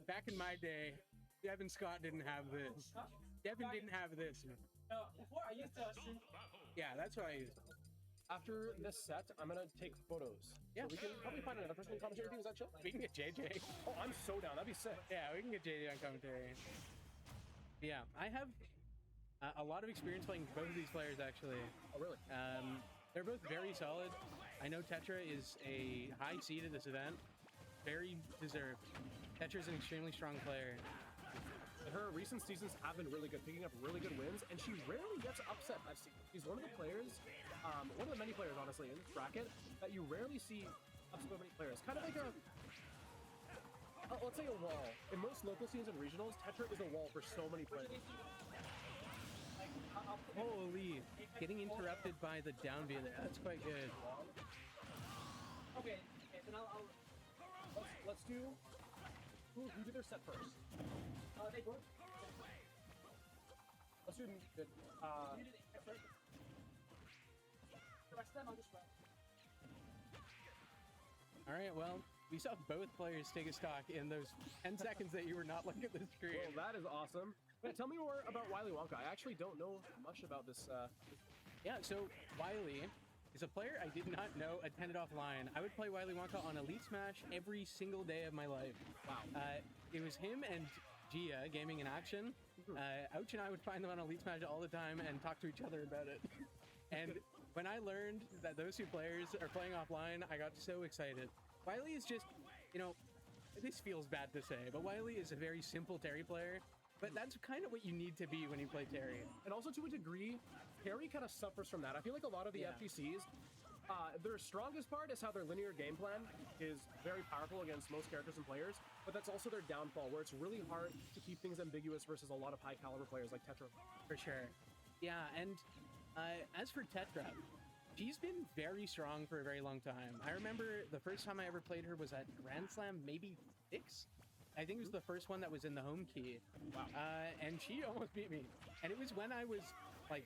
back in my day, Devin Scott didn't have this. Devin didn't have this. Before I used to. Yeah, that's what I used. After this set, I'm gonna take photos. Yeah. So we can probably find another person in commentary too. Is that chill? We can get JJ. Oh, I'm so down. That'd be sick. Yeah, we can get JJ on commentary. Yeah, I have a lot of experience playing both of these players, actually. Oh, really? They're both very solid. I know Tetra is a high seed at this event. Very deserved. Tetra is an extremely strong player. Her recent seasons have been really good, picking up really good wins, and she rarely gets upset. I've seen. She's one of the players, one of the many players, honestly, in this bracket that you rarely see upset many players. Kind of like a, let's say a wall. In most local scenes and regionals, Tetra is a wall for so many players. Holy, getting interrupted by the down B there. That's quite good. Okay, then I'll Let's do. Who did their set first? they both. Let's do good. You did it first. The rest of them I'll just run. All right, well, we saw both players take a stock in those 10 seconds that you were not looking at the screen. Well, that is awesome. Wait, tell me more about Wylie Wonka. I actually don't know much about this. Yeah, so Wylie is a player I did not know attended offline. I would play Wylie Wonka on Elite Smash every single day of my life. Wow. It was him and Gia, Gaming in Action. Ouch and I would find them on Elite Smash all the time and talk to each other about it. And when I learned that those two players are playing offline, I got so excited. Wylie is just, you know, this feels bad to say, but Wylie is a very simple Terry player. But that's kind of what you need to be when you play Terry. And also to a degree, Terry kind of suffers from that. I feel like a lot of the FTCs, their strongest part is how their linear game plan is very powerful against most characters and players, but that's also their downfall, where it's really hard to keep things ambiguous versus a lot of high caliber players like Tetra. For sure. Yeah, and as for Tetra, she's been very strong for a very long time. I remember the first time I ever played her was at Grand Slam, maybe 6? I think it was the first one that was in the home key. Wow. And she almost beat me. And it was when I was like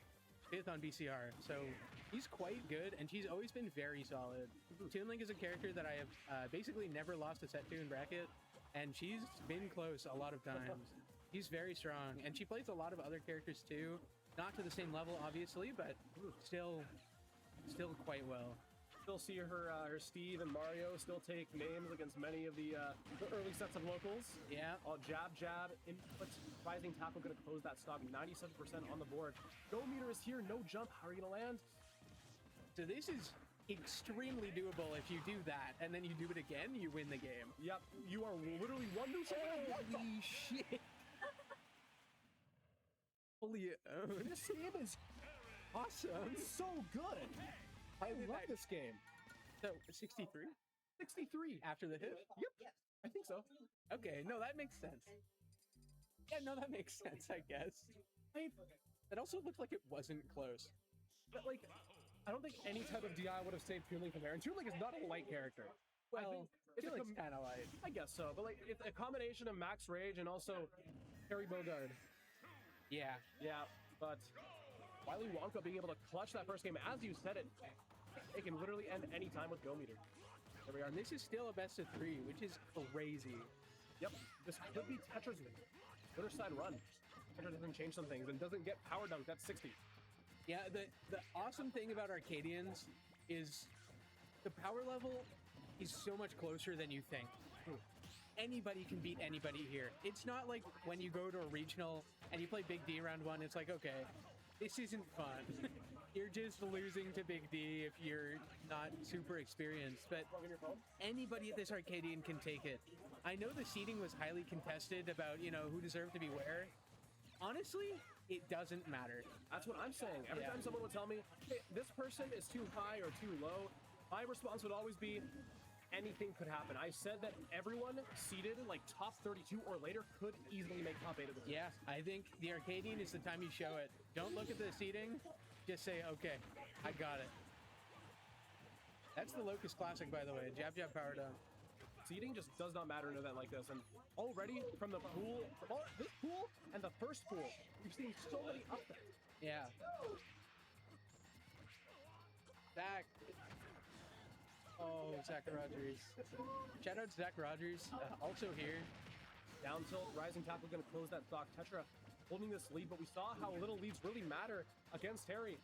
5th on BCR. So she's quite good, and she's always been very solid. Toon Link is a character that I have basically never lost a set to in bracket, and she's been close a lot of times. She's very strong, and she plays a lot of other characters too. Not to the same level, obviously, but still quite well. Still see her Steve and Mario still take names against many of the early sets of locals. Yeah. All jab, input, rising tackle, going to close that stock, 97% on the board. Go meter is here, no jump. How are you going to land? So this is extremely doable. If you do that, and then you do it again, you win the game. Yep, you are literally one new second. Holy shit. Holy, This game is awesome. it's so good. I love this game. So 63 63. after the hit. Yep, I think so. Okay, no, that makes sense. Yeah, no, that makes sense, I guess. That also looked like it wasn't close. But like, I don't think any type of DI would have saved Toon Link from there. And Toon Link is not a light character. Well, it's I feel like it's kind of light. I guess so, but like it's a combination of Max Rage and also Terry Bogard. Yeah. Yeah, but Wylie Wonka being able to clutch that first game, as you said it can literally end any time with Go Meter. There we are. And this is still a best of 3, which is crazy. Yep, this could be Tetra's other side run. Tetra doesn't change some things and doesn't get power dunked at 60. Yeah, the awesome thing about Arcadians is the power level is so much closer than you think. Anybody can beat anybody here. It's not like when you go to a regional and you play Big D round 1, it's like, okay, this isn't fun. You're just losing to Big D if you're not super experienced, but anybody at this Arcadian can take it. I know the seeding was highly contested about, you know, who deserved to be where. Honestly, it doesn't matter. That's what I'm saying. Every time someone would tell me, hey, this person is too high or too low, my response would always be, anything could happen. I said that everyone seeded like top 32 or later could easily make top 8 of the game. Yeah, I think the Arcadian is the time you show it. Don't look at the seeding, just say, okay, I got it. That's the Locust Classic, by the way. Jab, jab, power down. Seeding just does not matter in an event like this. And already from the pool, this pool and the first pool, we've seen so many upsets. Yeah. Zach. Oh, Zach Rogers. Shout out to Zach Rogers, also here. Down tilt, rising tackle going to close that stock. Tetra holding this lead, but we saw how little leads really matter against Terry.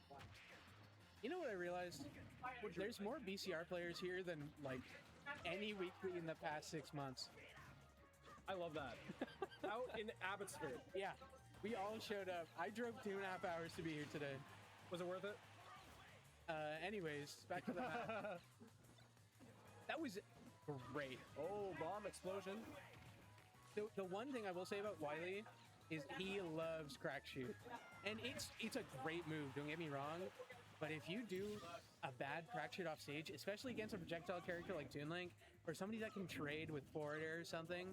You know what I realized? There's more BCR players here than like any weekly in the past 6 months. I love that. Out in Abbotsford. Yeah, we all showed up. I drove 2.5 hours to be here today. Was it worth it? Anyways, back to the map. That was great. Oh, bomb explosion. So the one thing I will say about Wylie is he loves crack shoot, and it's a great move. Don't get me wrong, but if you do a bad crack shoot off stage, especially against a projectile character like Toon or somebody that can trade with forward air or something,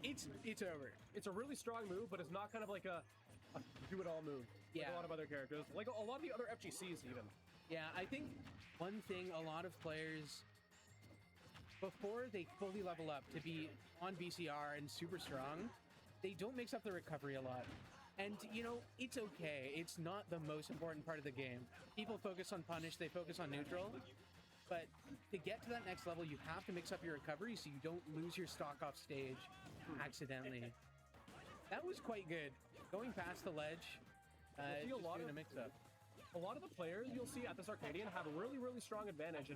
it's over. It's a really strong move, but it's not kind of like a do-it-all move. Like a lot of other characters, like a lot of the other FGCs even. Yeah, I think one thing a lot of players, before they fully level up to be on BCR and super strong, they don't mix up the recovery a lot. And, you know, it's okay. It's not the most important part of the game. People focus on punish, they focus on neutral. But to get to that next level, you have to mix up your recovery so you don't lose your stock off stage accidentally. That was quite good. Going past the ledge, just doing a mix-up. A lot of the players you'll see at this Arcadian have a really, really strong advantage.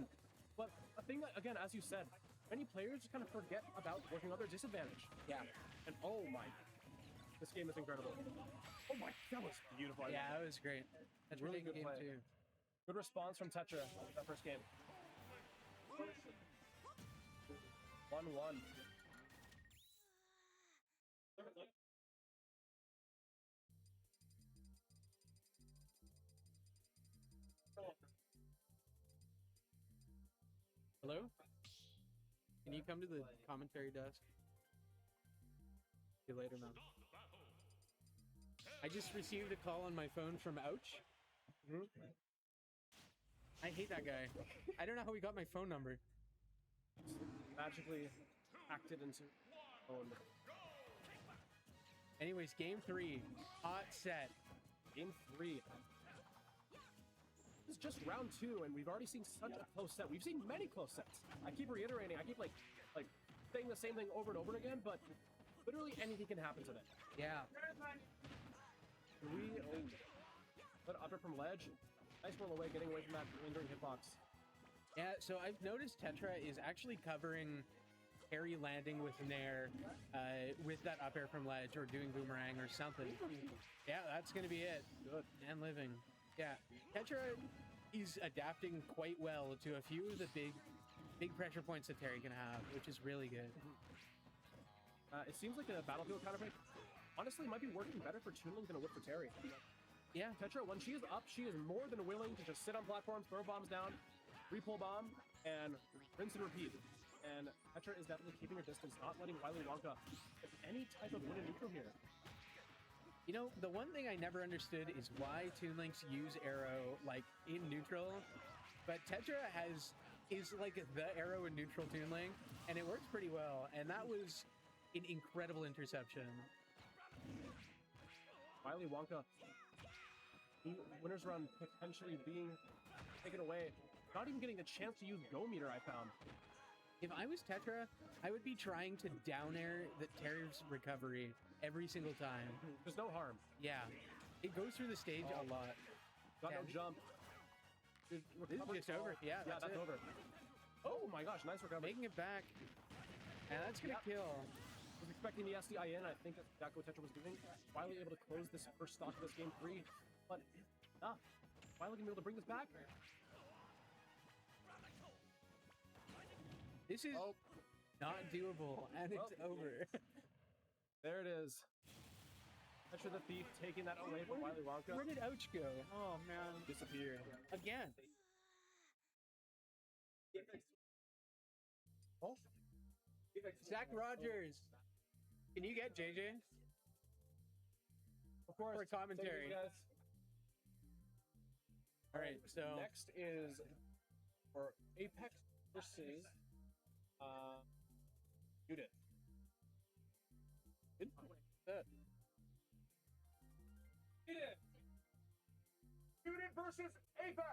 But a thing that, again, as you said, many players just kind of forget about working on their disadvantage. Yeah. And oh my, this game is incredible. Oh my, that was beautiful. Yeah, that was great. That's really good good game play. too. Good response from Tetra that first game. 1-1. Hello? Can you come to the commentary desk? See you later, man. I just received a call on my phone from Ouch. I hate that guy. I don't know how he got my phone number. Magically hacked it into phone. Anyways, game 3. Hot set. Game 3. This is just round 2, and we've already seen such a close set. We've seen many close sets. I keep reiterating, I keep like saying the same thing over and over again, but literally anything can happen today. Yeah. But upper from ledge. Nice roll away, getting away from that lingering hitbox. Yeah, so I've noticed Tetra is actually covering Harry landing with Nair with that up air from ledge or doing boomerang or something. Yeah, that's going to be it. Good. And living. Yeah, Tetra is adapting quite well to a few of the big pressure points that Terry can have, which is really good. It seems like a battlefield counterpick, honestly, might be working better for Toon than it would for Terry. Yeah. Tetra, when she is up, she is more than willing to just sit on platforms, throw bombs down, re-pull bomb, and rinse and repeat. And Tetra is definitely keeping her distance, not letting Wylie Wonka get any type of win in neutral here. You know, the one thing I never understood is why Toon use arrow like in neutral, but Tetra is like the arrow in neutral Toon and it works pretty well. And that was an incredible interception. Wylie Wonka, winner's run potentially being taken away. Not even getting the chance to use Go Meter, I found. If I was Tetra, I would be trying to down air the Terry's recovery every single time. There's no harm. Yeah. It goes through the stage a lot. Got no jump. This is just over. Yeah, that's over. Oh my gosh, nice recovery. Making it back. And that's going to kill. Was expecting the SDI in. I think that's exactly what Tetra was doing. Wylie able to close this first stock of this game 3. But, Wylie gonna be able to bring this back? This is not doable, and it's over. There it is. TetraTheThief taking that away from Wylie Wonka. Where did Ouch go? Oh, man. Disappeared. Again. Oh. Zach Rogers. Can you get JJ? Of course. For commentary. All right, so next is for Apex versus Judith. Good. Judith versus Apex.